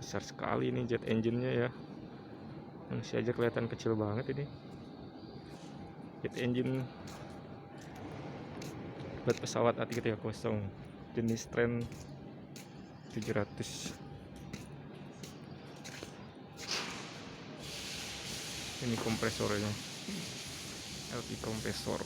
Besar sekali ini jet engine-nya ya. Masih aja kelihatan kecil banget ini. Jet engine buat pesawat A330 jenis Trent 700. Ini kompresornya, LP kompresor.